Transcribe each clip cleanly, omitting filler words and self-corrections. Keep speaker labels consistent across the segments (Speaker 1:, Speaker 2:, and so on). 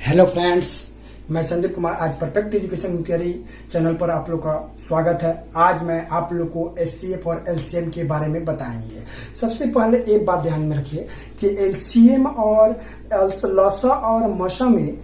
Speaker 1: Hello friends, मैं संदीप कुमार। आज perfect education theory channel पर आप लोग का स्वागत है। आज मैं आप लोग को एचसीएफ और एलसीएम के बारे में बताएंगे। सबसे पहले एक बात ध्यान में रखिए कि एलसीएम और लसा और मसा में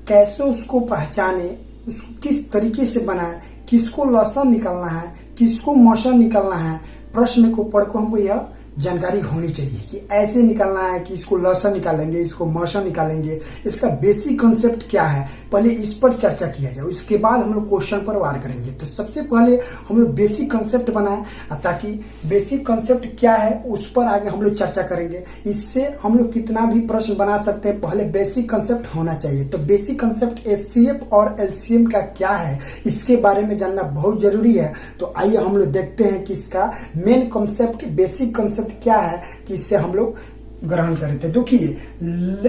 Speaker 1: कैसे उसको पहचाने, उसको किस तरीके से बनाए, किसको लसा निकालना है, किसको मसा निकालना है। प्रश्न को पढ़कर हमको यह जानकारी होनी चाहिए कि ऐसे निकालना है कि इसको लसा निकालेंगे, इसको मसा निकालेंगे। इसका बेसिक कॉन्सेप्ट क्या है, पहले इस पर चर्चा किया जाए, उसके बाद हम लोग क्वेश्चन पर वार करेंगे। तो सबसे पहले हम लोग बेसिक कॉन्सेप्ट बनाएं, ताकि बेसिक कॉन्सेप्ट क्या है उस पर आगे हम लोग चर्चा करेंगे। इससे हम लोग कितना भी प्रश्न बना सकते हैं, पहले बेसिक कॉन्सेप्ट होना चाहिए। तो बेसिक कॉन्सेप्ट एचसीएफ और एलसीएम का क्या है, इसके बारे में जानना बहुत जरूरी है। तो आइए हम लोग देखते हैं कि इसका मेन कॉन्सेप्ट, बेसिक कॉन्सेप्ट क्या है कि इससे हम लोग ग्रहण करें। तो देखिए,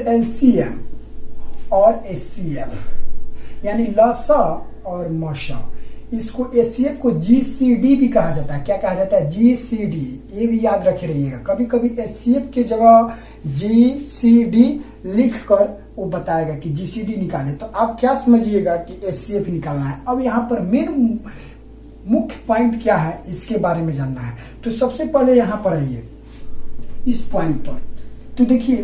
Speaker 1: एलसीएम और एचसीएफ यानी लसा और मसा, इसको एचसीएफ को जीसीडी भी कहा जाता है। क्या कहा जाता है? जीसीडी। ये भी याद रखे रहिएगा। कभी कभी एचसीएफ की जगह जीसीडी लिख कर वो बताएगा कि जीसीडी निकाले, तो आप क्या समझिएगा कि एचसीएफ निकालना है। अब यहाँ पर मेन मुख्य पॉइंट क्या है, इसके बारे में जानना है। तो सबसे पहले यहां पर आइए इस पॉइंट पर। तो देखिए,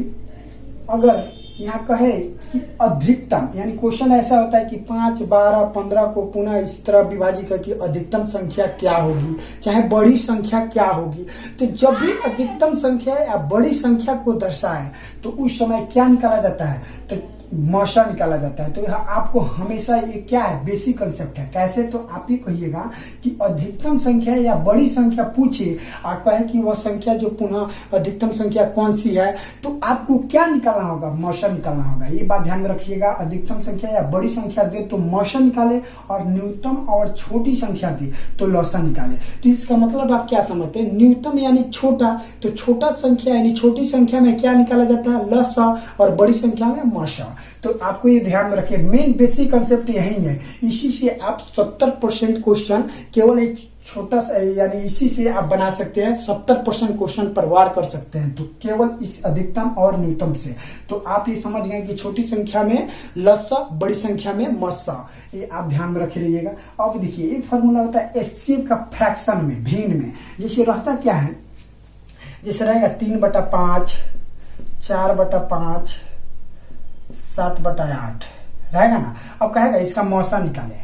Speaker 1: अगर यहाँ कहे कि अधिकतम, यानी क्वेश्चन ऐसा होता है कि 5, 12, 15 को पुनः इस तरह विभाजित करके अधिकतम संख्या क्या होगी, चाहे बड़ी संख्या क्या होगी। तो जब भी अधिकतम संख्या या बड़ी संख्या को दर्शाए तो उस समय क्या निकाला जाता है? तो मसा निकाला जाता है। तो यह आपको हमेशा ये क्या है, बेसिक कंसेप्ट है। कैसे? तो आप ही कहिएगा कि अधिकतम संख्या या बड़ी संख्या पूछे और कहे कि वह संख्या जो पुनः अधिकतम संख्या कौन सी है, तो आपको क्या निकालना होगा? मसा निकालना होगा। ये बात ध्यान में रखिएगा। अधिकतम संख्या या बड़ी संख्या दे तो मसा निकाले, और न्यूनतम और छोटी संख्या दे तो लसा निकाले। तो इसका मतलब आप क्या समझते हैं? न्यूनतम यानी छोटा, तो छोटा संख्या यानी छोटी संख्या में क्या निकाला जाता है? लसा, और बड़ी संख्या में मसा। तो आपको ये ध्यान में रखिए, मेन बेसिक कंसेप्ट यही है। इसी से आप 70% क्वेश्चन केवल एक छोटा सा, यानी इसी से आप बना सकते हैं। 70% क्वेश्चन पर वार कर सकते हैं, तो केवल इस अधिकतम और न्यूनतम से। तो आप ये समझ गए कि छोटी संख्या में लसा, बड़ी संख्या में मसा। ये आप ध्यान में रखे रहिएगा। अब देखिए, एक फॉर्मूला होता है एचसीएफ का फ्रैक्शन में, भिन्न में। जैसे रहता क्या है, जैसे रहेगा 3/5, 4/5, 7/8 रहेगा ना। अब कहेगा इसका मौसा निकाले,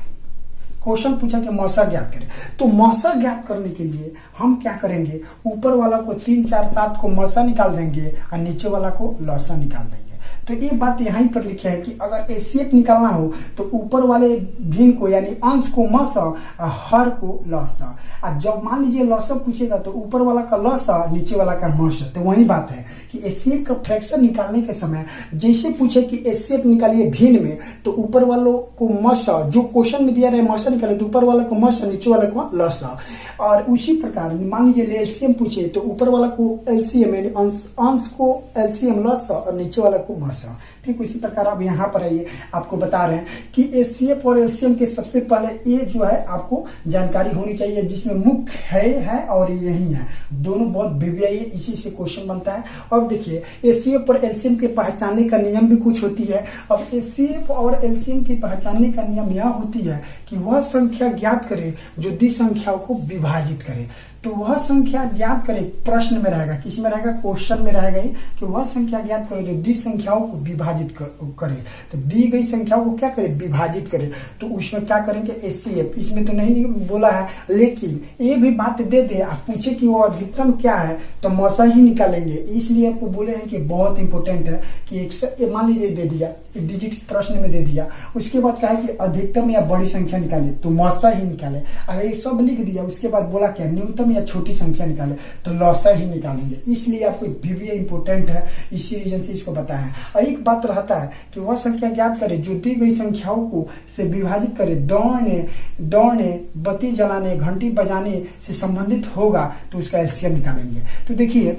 Speaker 1: क्वेश्चन पूछा कि मौसा ज्ञात करें। तो मौसा ज्ञात करने के लिए हम क्या करेंगे? ऊपर वाला को 3, 4, 7 को मौसा निकाल देंगे और नीचे वाला को लसा निकाल देंगे। तो ये बात यहीं पर लिखा है कि अगर एचसीएफ निकालना हो तो ऊपर वाले भिन्न को यानी अंश को मसा और हर को लसा। और जब मान लीजिए लसा पूछेगा तो ऊपर वाला का लसा, नीचे वाला का मसा। तो वही बात है कि एचसीएफ का फ्रैक्शन निकालने के समय जैसे पूछे कि एचसीएफ निकालिए भिन्न में, तो ऊपर वालों को मसा, जो क्वेश्चन में दिया रहे मसा निकाले, तो ऊपर वाला को मसा, नीचे वाला को लसा। और उसी प्रकार मान लीजिए एलसीएम पूछे तो ऊपर वाला को एलसीएम यानी अंश को एलसीएम लसा और नीचे वाला को मसा। ठीक उसी प्रकार अब यहाँ पर आइए, आपको बता रहे हैं कि एचसीएफ और एलसीएम के सबसे पहले ये जो है आपको जानकारी होनी चाहिए, जिसमें मुख्य है और यही है। दोनों बहुत विव्ययी, इसी से क्वेश्चन बनता है। अब देखिए, एचसीएफ और एलसीएम के पहचानने का नियम भी कुछ होती है। अब एचसीएफ और एलसीएम की पहचानने का नियम यह होती है कि वह संख्या ज्ञात करे जो दी संख्याओं को विभाजित करे। तो वह संख्या ज्ञात करे, प्रश्न में रहेगा, किस में रहेगा? क्वेश्चन में रहेगा कि वह संख्या ज्ञात करे जो दी संख्याओं को विभाजित करे। तो दी गई संख्याओं को क्या करे? विभाजित करे। तो उसमें क्या करेंगे? एचसीएफ। इसमें तो नहीं बोला है, लेकिन ये भी बात दे दे, आप पूछे कि वो अधिकतम क्या है तो मौसा ही निकालेंगे। इसलिए आपको बोले हैं कि बहुत इंपॉर्टेंट है कि मान लीजिए दे दिया, डिजिट प्रश्न में दे दिया, उसके बाद कहा कि अधिकतम या बड़ी संख्या निकाले तो मौसा ही निकाले। अगर ये सब लिख दिया, उसके बाद बोला क्या? न्यूनतम या छोटी संख्या निकाले तो लसा ही निकालेंगे। इसलिए आपको भी इंपोर्टेंट है, इसी रीजन से इसको बताया है। और एक बात रहता है कि वह संख्या ज्ञात करे जो दी गई संख्याओं को से विभाजित करे, दौड़ने, बत्ती जलाने, घंटी बजाने से संबंधित होगा तो उसका एलसीएम निकालेंगे। तो देखिए,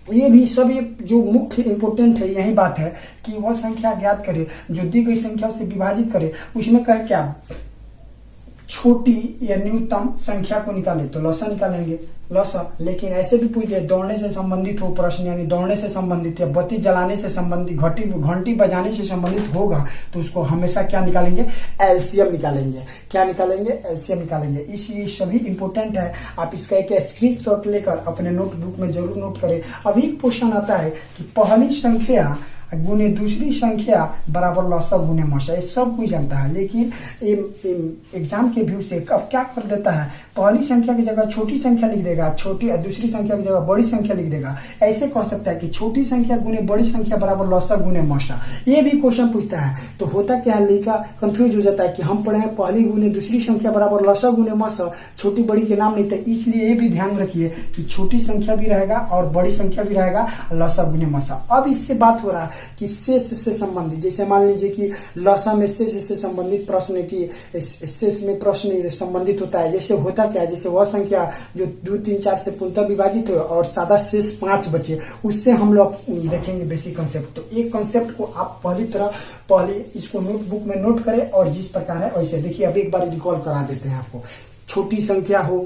Speaker 1: ये भी सब ये जो मुख्य इंपोर्टेंट है, यही बात है कि वह संख्या ज्ञात करे जो दी गई संख्याओं से विभाजित करे। उसमें कहे क्या? छोटी या न्यूनतम संख्या को निकाले तो लसा निकालेंगे, लसा। लेकिन ऐसे भी पूछ लिया दौड़ने से संबंधित हो प्रश्न, यानी दौड़ने से संबंधित या बत्ती जलाने से संबंधित, घंटी बजाने से संबंधित होगा तो उसको हमेशा क्या निकालेंगे, एलसीएम निकालेंगे। क्या निकालेंगे, एलसीएम निकालेंगे। इसलिए सभी इंपोर्टेंट है, आप इसका एक स्क्रीनशॉट लेकर अपने नोटबुक में जरूर नोट करें। अभी क्वेश्चन आता है कि पहली संख्या गुने दूसरी संख्या बराबर लसा गुने मसा, ये सब कोई जानता है, लेकिन एग्जाम के व्यू से अब क्या कर देता है, पहली संख्या की जगह छोटी संख्या लिख देगा, दूसरी संख्या की जगह बड़ी संख्या लिख देगा। ऐसे कह सकता है कि छोटी संख्या गुने बड़ी संख्या बराबर लसा गुने मसा, ये भी क्वेश्चन पूछता है। तो होता क्या है, लड़का कंफ्यूज हो जाता है कि हम पढ़े हैं पहली गुने दूसरी संख्या बराबर लसा गुने मसा, छोटी बड़ी के नाम नहीं थे। इसलिए ये भी ध्यान रखिए कि छोटी संख्या भी रहेगा और बड़ी संख्या भी रहेगा, लसा गुने मसा। अब इससे बात हो रहा है कि शेष से संबंधित, जैसे मान लीजिए कि लसा में शेष से संबंधित प्रश्न की शेष में प्रश्न संबंधित होता है। जैसे होता क्या है, जैसे वह संख्या जो 2, 3, 4 से पूर्णतः विभाजित हो और सादा शेष 5 बचे, उससे हम लोग देखेंगे बेसिक कंसेप्ट। तो एक कंसेप्ट को आप पहले इसको नोटबुक में नोट करें और जिस प्रकार है वैसे देखिए। अब एक बार रिकॉल करा देते हैं आपको। छोटी संख्या हो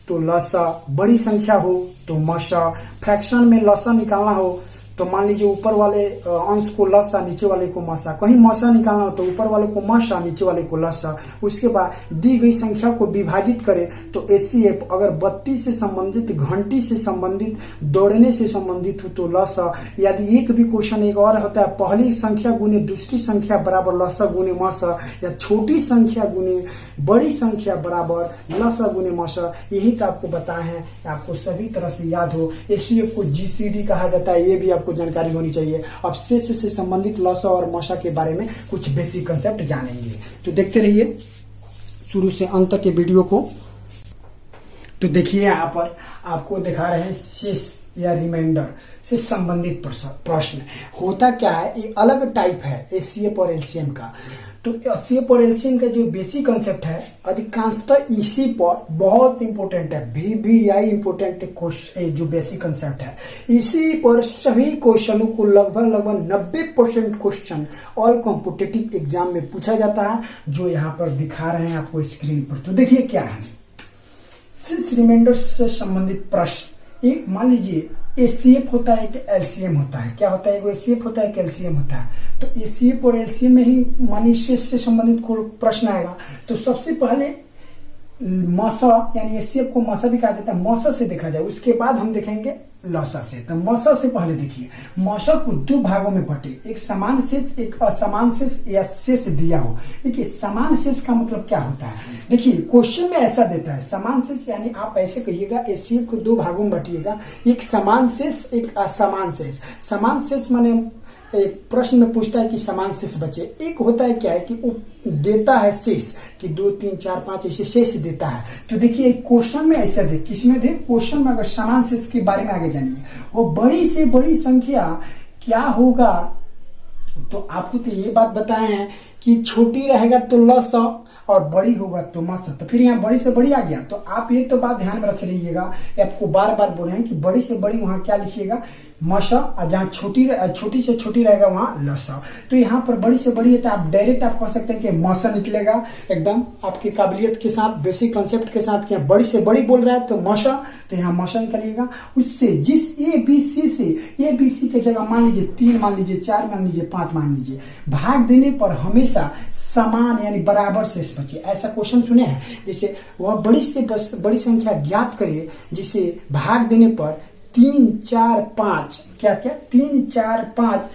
Speaker 1: तो लसा, बड़ी संख्या हो तो मसा, फ्रैक्शन में लसा निकालना हो तो मान लीजिए ऊपर वाले अंश को लसा, नीचे वाले को मसा, कहीं मसा निकालना हो तो ऊपर वाले को मसा, नीचे वाले को लसा। उसके बाद दी गई संख्या को विभाजित करें तो एचसीएफ अगर बत्ती से संबंधित, घंटी से संबंधित, दौड़ने से संबंधित हो तो लसा। यदि एक भी क्वेश्चन एक और होता है, पहली संख्या गुने दूसरी संख्या बराबर लसा गुने मसा, या छोटी संख्या गुने बड़ी संख्या बराबर लसा गुने मसा। यही तो आपको बताया है, आपको सभी तरह से याद हो। एचसीएफ को जीसीडी कहा जाता है, ये भी आपको जानकारी होनी चाहिए। अब शेष से संबंधित लसा और मसा के बारे में कुछ बेसिक कंसेप्ट जानेंगे, तो देखते रहिए शुरू से अंत तक के वीडियो को। तो देखिए यहाँ पर आपको दिखा रहे हैं शेष या रिमाइंडर से संबंधित प्रश्न। होता क्या है, ये अलग टाइप है एचसीएफ और एलसीएम का। तो एचसीएफ और एलसीएम का जो बेसिक कंसेप्ट है अधिकांशतः इसी पर बहुत इंपॉर्टेंट है, VVI इंपॉर्टेंट जो बेसिक कंसेप्ट है, इसी पर सभी क्वेश्चनों को लगभग 90% क्वेश्चन ऑल कॉम्पिटिटिव एग्जाम में पूछा जाता है, जो यहाँ पर दिखा रहे हैं आपको स्क्रीन पर। तो देखिए क्या है, शेष रिमाइंडर से संबंधित प्रश्न। एक मान लीजिए एचसीएफ होता है कि एलसीएम होता है, क्या होता है, वो एचसीएफ होता है कि एलसीएम होता है। तो एचसीएफ और एलसीएम में ही मानी शेष से संबंधित प्रश्न आएगा। तो सबसे पहले मसा, यानी एचसीएफ को मसा भी कहा जाता है, मसा से देखा जाए, उसके बाद हम देखेंगे लसा से। तो मसा से पहले देखिए, मसा को 2 भागों में बांटे, एक समान शेष, एक असमान शेष या शेष दिया हो। देखिए समान शेष का मतलब क्या होता है, देखिए क्वेश्चन में ऐसा देता है समान शेष, यानी आप ऐसे कहिएगा एचसीएफ को 2 भागों में बांटिएगा, एक समान शेष, एक असमान शेष। समान शेष माने एक प्रश्न में पूछता है कि समान शेष बचे। एक होता है क्या है कि वो देता है शेष कि 2, 3, 4, 5 ऐसे शेष देता है। तो देखिए क्वेश्चन में ऐसा दे, किसमें दे, क्वेश्चन में अगर समान शेष के बारे में आगे जानिए, वो बड़ी से बड़ी संख्या क्या होगा। तो आपको तो ये बात बताए हैं कि छोटी रहेगा तो लसा और बड़ी होगा तो मसा। तो फिर यहाँ बड़ी से बड़ी आ गया, तो आप ये तो बात ध्यान में रखे रहिएगा, आपको बार बार बोले हैं कि बड़ी से बड़ी वहां क्या लिखिएगा, मसा, और जहाँ छोटी से छोटी रहेगा वहां लसा। तो यहाँ पर बड़ी से बड़ी है तो आप डायरेक्ट आप कह सकते हैं कि मसा निकलेगा, एकदम आपकी काबिलियत के साथ, बेसिक कंसेप्ट के साथ। क्या बड़ी से बड़ी बोल रहा है तो मसा, तो यहाँ मसा निकलेगा। उससे जिस ABC से, ABC के जगह मान लीजिए 3, मान लीजिए 4, मान लीजिए 5, मान लीजिए, भाग देने पर हमेशा समान यानी बराबर शेष बचे। ऐसा क्वेश्चन सुने हैं, जैसे वह बड़ी से बड़ी संख्या ज्ञात करे जिसे भाग देने पर 3, 4, 5, क्या 3, 4, 5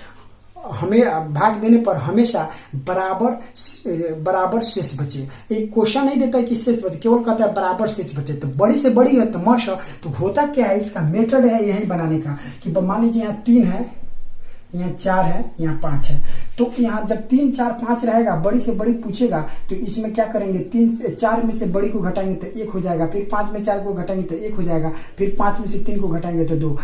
Speaker 1: हमें भाग देने पर हमेशा बराबर शेष बचे। एक क्वेश्चन नहीं देता है कि शेष बचे, केवल कहता है बराबर शेष बचे। तो बड़ी से बड़ी है तो मसा। तो होता क्या है, इसका मेथड है यही बनाने का कि मान लीजिए यहाँ 3 है, यहाँ 4 है, यहाँ 5 है। तो यहाँ जब 3, 4, 5 रहेगा, बड़ी से बड़ी पूछेगा तो इसमें क्या करेंगे, 3, 4 में से बड़ी को घटाएंगे तो 1 हो जाएगा, फिर 5 में 4 को घटाएंगे तो 1 हो जाएगा, फिर 5 में से 3 को घटाएंगे तो 2,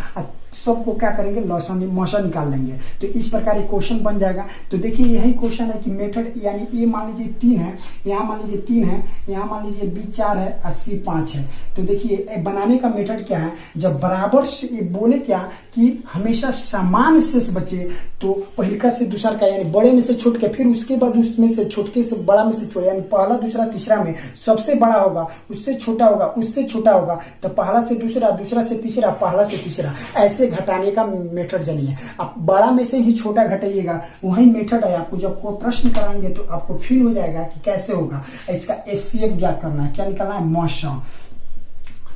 Speaker 1: सबको क्या करेंगे, लॉसन मौसा निकाल लेंगे। तो इस प्रकार एक क्वेश्चन बन जाएगा। तो देखिए यही क्वेश्चन है कि मेथड यानी ए मान लीजिए 3 है, यहाँ मान लीजिए 3 है, यहाँ मान लीजिए बी 4 है और सी 5 है। तो देखिए बनाने का मेथड क्या है, जब बराबर से बोले क्या कि हमेशा समान शेष बचे तो पहिलका से दूसरा का यानी बड़े में से छूट के फिर उसके बाद उसमें से छोटे से बड़ा में से छोटे यानी पहला दूसरा तीसरा में सबसे बड़ा होगा उससे छोटा होगा उससे छोटा होगा, तो पहला से दूसरा, दूसरा से तीसरा, पहला से तीसरा, ऐसे घटाने का मेथड जानिए। आप बड़ा में से ही छोटा घटाइएगा, वही मेथड है। आपको जब कोई प्रश्न कराएंगे तो आपको फील हो जाएगा कि कैसे होगा। इसका एचसीएफ ज्ञात करना है, क्या निकालना है, मौसा।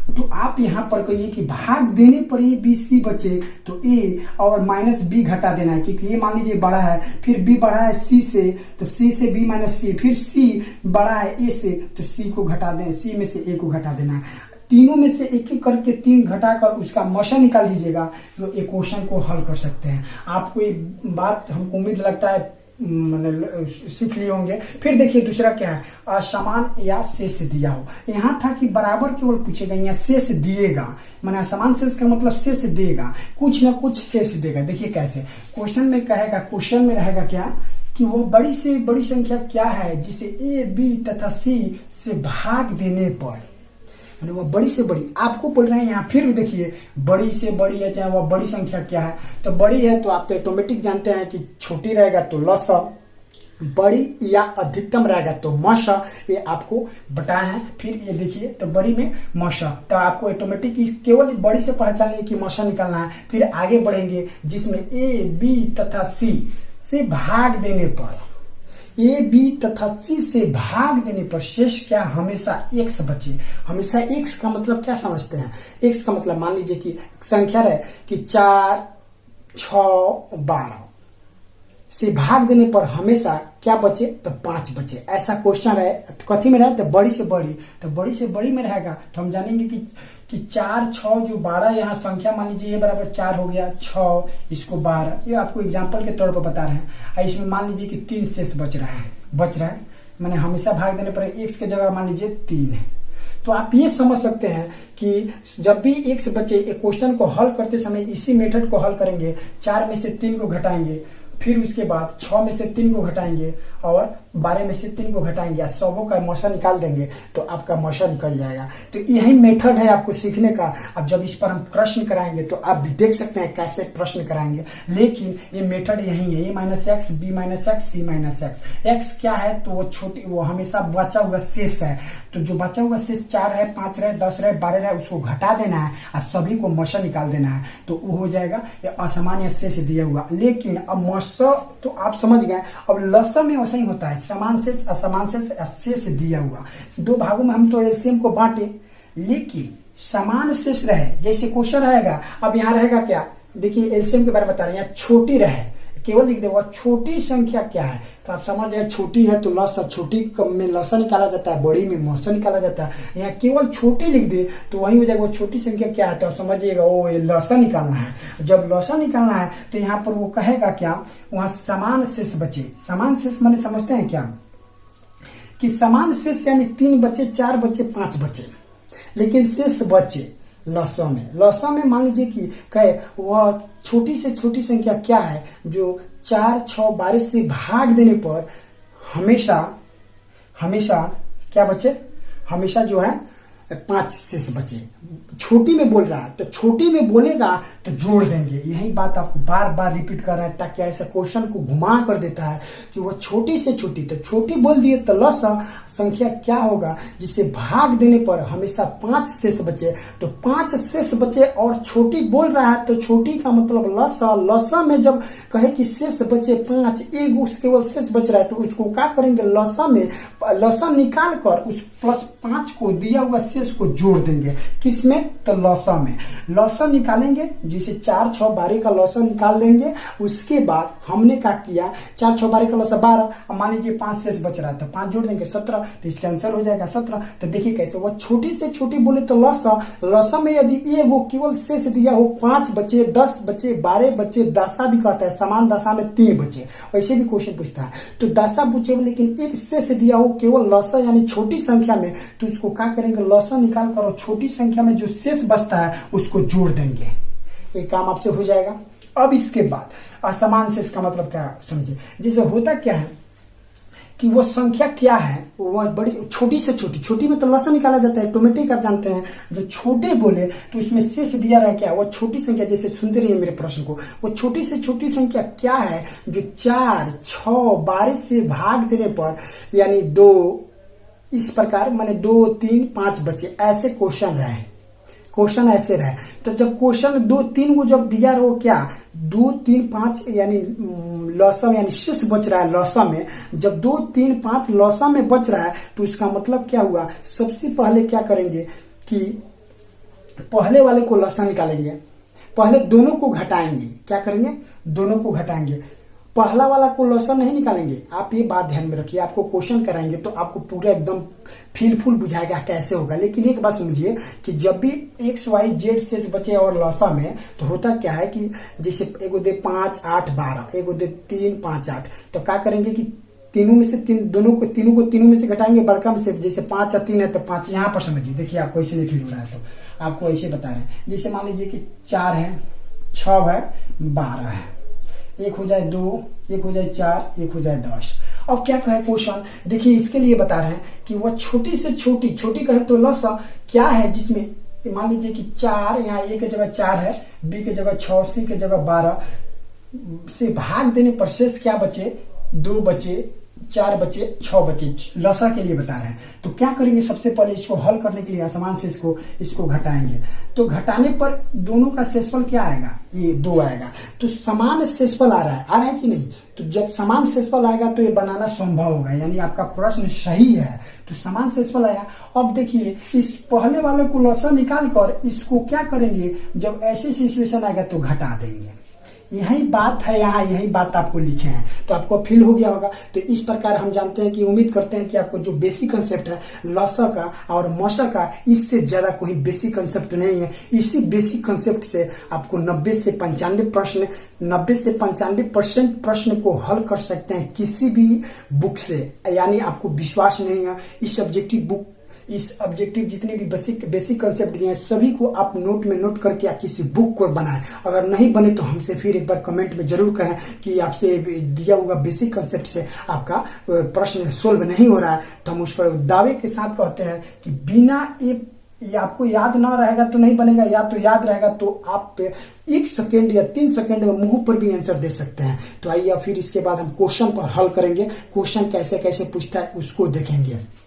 Speaker 1: तो आप यहाँ पर कहिए कि भाग देने पर ये बी सी बचे तो ए और माइनस बी घटा देना है, क्योंकि ये मान लीजिए बड़ा है, फिर बी बड़ा है सी से, तो सी से बी माइनस सी, फिर सी बड़ा है ए से, तो सी को घटा दें, सी में से ए को घटा देना है। तीनों में से एक एक करके 3 घटाकर उसका मौसा निकाल दीजिएगा, तो एक क्वेश्चन को हल कर सकते हैं। आपको ये बात हमको उम्मीद लगता है सीख लिए होंगे। फिर देखिए दूसरा क्या है, असमान या शेष दिया हो। यहाँ था कि बराबर केवल पूछेगा, यहाँ शेष दिएगा, माने असमान शेष का मतलब शेष देगा, कुछ ना कुछ शेष देगा। देखिए कैसे क्वेश्चन में कहेगा, क्वेश्चन में रहेगा क्या कि वो बड़ी से बड़ी संख्या क्या है जिसे ए बी तथा सी से भाग देने पर, वो बड़ी से बड़ी आपको बोल रहे हैं। यहाँ फिर देखिए बड़ी से बड़ी है, चाहे वह बड़ी संख्या क्या है, तो बड़ी है तो आप तो ऑटोमेटिक जानते हैं कि छोटी रहेगा तो लसा, बड़ी या अधिकतम रहेगा तो मौसा, ये आपको बताया है। फिर ये देखिए तो बड़ी में मौसा, तो आपको ऑटोमेटिक केवल बड़ी से पहचानिए कि मौसा निकालना है। फिर आगे बढ़ेंगे जिसमें ए बी तथा सी से भाग देने पर, ए बी तथा सी से भाग देने पर शेष क्या, हमेशा एक्स बचे। हमेशा एक्स का मतलब क्या समझते हैं, एक्स का मतलब मान लीजिए कि संख्या रहे कि 4 6 12 से भाग देने पर हमेशा क्या बचे, तो 5 बचे। ऐसा क्वेश्चन रहे तो कथी में रहे, तो बड़ी से बड़ी, तो बड़ी से बड़ी में रहेगा तो हम जानेंगे कि 4 6 जो 12 यहाँ संख्या मान लीजिए ये बराबर 4 हो गया, 6 इसको 12, ये आपको एग्जांपल के तौर पर बता रहे हैं। इसमें मान लीजिए कि 3 शेष बच रहा है, मैंने हमेशा भाग देने पर एक्स की जगह मान लीजिए 3 है। तो आप ये समझ सकते हैं कि जब भी एक्स बचे, एक क्वेश्चन को हल करते समय इसी मेथड को हल करेंगे। 4 में से 3 को घटाएंगे, फिर उसके बाद 6 में से 3 को घटाएंगे और 12 में से 3 को घटाएंगे, सबों का मौसा निकाल देंगे तो आपका मौसा निकल जाएगा। तो यही मेथड है आपको सीखने का। अब जब इस पर हम प्रश्न कराएंगे तो आप भी देख सकते हैं कैसे प्रश्न कराएंगे, लेकिन ये मेथड यही है, A minus X, B minus X, C minus X. X क्या है, तो वो छोटी, वो हमेशा बचा हुआ शेष है। तो जो बचा हुआ शेष 4 है, 5 रहे, 10 रहे, 12 रहे, उसको घटा देना है और सभी को मौसा निकाल देना है, तो वो हो जाएगा असमान या शेष दिया हुआ। लेकिन अब मौसा तो आप समझ गए। अब लसा में वैसा ही होता है, समान शेष, असमान शेष, शेष दिया हुआ। 2 भागों में हम तो एलसीएम को बांटे, लेकिन समान शेष रहे, जैसे क्वेश्चन रहेगा। अब यहाँ रहेगा क्या, देखिए एलसीएम के बारे में बता रहे हैं, यहाँ छोटी रहे, केवल लिख देगा छोटी संख्या क्या है, तो आप समझ जाए छोटी है तो लसा, छोटी में लसा निकाला जाता है, बड़ी में मौसा निकाला जाता है। यहाँ केवल छोटी लिख दे तो वही हो जाएगा, वो छोटी संख्या क्या है, तो समझिएगा वो ये लसा निकालना है। जब लसा निकालना है तो यहाँ पर वो कहेगा क्या, वहां समान शेष बचे। समान शेष माने समझते हैं क्या, कि समान शेष यानी 3 बचे, 4 बचे, 5 बचे, लेकिन शेष बचे लसा में। लसा में मान लीजिए कि कहे वह छोटी से छोटी संख्या क्या है जो 4 6 12 से भाग देने पर हमेशा क्या बचे, हमेशा जो है 5 शेष बचे। छोटी में बोल रहा है तो छोटी में बोलेगा तो जोड़ देंगे। यही बात आपको बार बार रिपीट कर रहा है ताकि ऐसे क्वेश्चन को घुमा कर देता है कि वो छोटी से छोटी, तो छोटी बोल दिए तो लसा संख्या क्या होगा जिसे भाग देने पर हमेशा 5 शेष बचे, तो 5 शेष बचे और छोटी बोल रहा है तो छोटी का मतलब लसा। लसा में जब कहे कि शेष बचे 5, एक केवल शेष बच रहा है तो उसको क्या करेंगे, लसा में लसा निकाल कर उस +5 को दिया हुआ शेष को जोड़ देंगे। किसमें, तो लसा में। लसा निकालेंगे जिसे 4 6 12 का लसा निकाल देंगे। उसके बाद हमने क्या किया, 4 6 12 का लसा 12, अब मान लीजिए 5 शेष बच रहा है तो 5 जोड़ देंगे 17, तो इसका आंसर हो जाएगा 17। तो देखिए कैसे वो छोटी से छोटी बोले तो लसा में यदि ये वो केवल शेष दिया हो 5 बचे, 10 बचे, 12 बचे, दशा भी कहता है, समान दशा में 3 बचे, वैसे भी क्वेश्चन पूछता है तो दशा पूछे लेकिन एक शेष दिया हो केवल लसा यानी छोटी संख्या में, तो उसको क्या करेंगे, लसा निकाल कर छोटी संख्या में जो शेष बचता है उसको जोड़ देंगे। ये काम आपसे हो जाएगा। अब इसके बाद असमान शेष का मतलब क्या समझे। जैसे होता क्या है कि वो संख्या क्या है, वो बड़ी छोटी से छोटी में तो लसा निकाला जाता है, ऑटोमेटिक आप जानते हैं। जो छोटे बोले तो उसमें शेष दिया रहा क्या, वो छोटी संख्या, जैसे सुनते रहिए मेरे प्रश्न को, वो छोटी से छोटी संख्या क्या है जो 4, 6, 12 से भाग देने पर यानी 2, इस प्रकार माने 2, 3, 5 बचे, ऐसे क्वेश्चन ऐसे रहे। तो जब क्वेश्चन 2, 3 को जब दिया रहो क्या 2, 3, 5 यानी लौसा में यानी शेष बच रहा है लौसा में, जब 2, 3, 5 लौसा में बच रहा है तो इसका मतलब क्या हुआ, सबसे पहले क्या करेंगे कि पहले वाले को लौसा निकालेंगे, पहले दोनों को घटाएंगे। क्या करेंगे, दोनों को घटाएंगे, पहला वाला को लौसा नहीं निकालेंगे। आप ये बात ध्यान में रखिए, आपको क्वेश्चन कराएंगे तो आपको पूरा एकदम फील बुझाएगा कैसे होगा। लेकिन एक बात समझिए कि जब भी एक्स वाई जेड शेष बचे और लौसा में, तो होता क्या है कि जैसे एगो दे 5, 8, 12, एगो दे 3, 5, 8, तो क्या करेंगे कि तीनों में से तीनों को तीनों में से घटाएंगे, बड़का में से। जैसे 5 और 3 है तो 5 यहाँ पर समझिए, देखिए आपको ऐसे नहीं फील हो रहा है तो आपको ऐसे बता रहे हैं। जैसे मान लीजिए कि 4 है, 6 है, 12 है, एक हो जाए 2, एक हो जाए 4, एक हो जाए 10। अब क्या कहे क्वेश्चन, देखिए इसके लिए बता रहे हैं कि वह छोटी से छोटी कहे तो लसा क्या है, जिसमें मान लीजिए कि 4, यहाँ ए की जगह 4 है, बी की जगह 6, सी की जगह 12 से भाग देने पर शेष क्या बचे, 2 बचे, 4 बचे, 6 बचे, लसा के लिए बता रहे हैं। तो क्या करेंगे, सबसे पहले इसको हल करने के लिए असमान शेष को इसको घटाएंगे। तो घटाने पर दोनों का शेषफल क्या आएगा, ये 2 आएगा। तो समान शेषफल आ रहा है कि नहीं। तो जब समान शेषफल आएगा तो ये बनाना संभव होगा, यानी आपका प्रश्न सही है। तो समान शेषफल आया। अब देखिए इस पहले वाले को लसा निकाल कर इसको क्या करेंगे, जब ऐसी सिचुएशन आएगा तो घटा देंगे। यही बात है, यहाँ यही बात आपको लिखे हैं तो आपको फील हो गया होगा। तो इस प्रकार हम जानते हैं कि उम्मीद करते हैं कि आपको जो बेसिक कंसेप्ट है लसा का और मौसा का, इससे ज्यादा कोई बेसिक कंसेप्ट नहीं है। इसी बेसिक कंसेप्ट से आपको 90 से 95% प्रश्न को हल कर सकते हैं किसी भी बुक से। यानी आपको विश्वास नहीं है, इस ऑब्जेक्टिव जितने भी बेसिक कंसेप्ट दिए हैं सभी को आप नोट में नोट करके या किसी बुक को बनाएं। अगर नहीं बने तो हमसे फिर एक बार कमेंट में जरूर कहें कि आपसे दिया हुआ बेसिक कंसेप्ट से आपका प्रश्न सोल्व नहीं हो रहा है। तो हम उस पर दावे के साथ कहते हैं कि बिना ये आपको याद ना रहेगा तो नहीं बनेगा, या तो याद रहेगा तो आप 1 सेकेंड या 3 सेकेंड में मुंह पर भी आंसर दे सकते हैं। तो आइए फिर इसके बाद हम क्वेश्चन पर हल करेंगे, क्वेश्चन कैसे कैसे पूछता है उसको देखेंगे।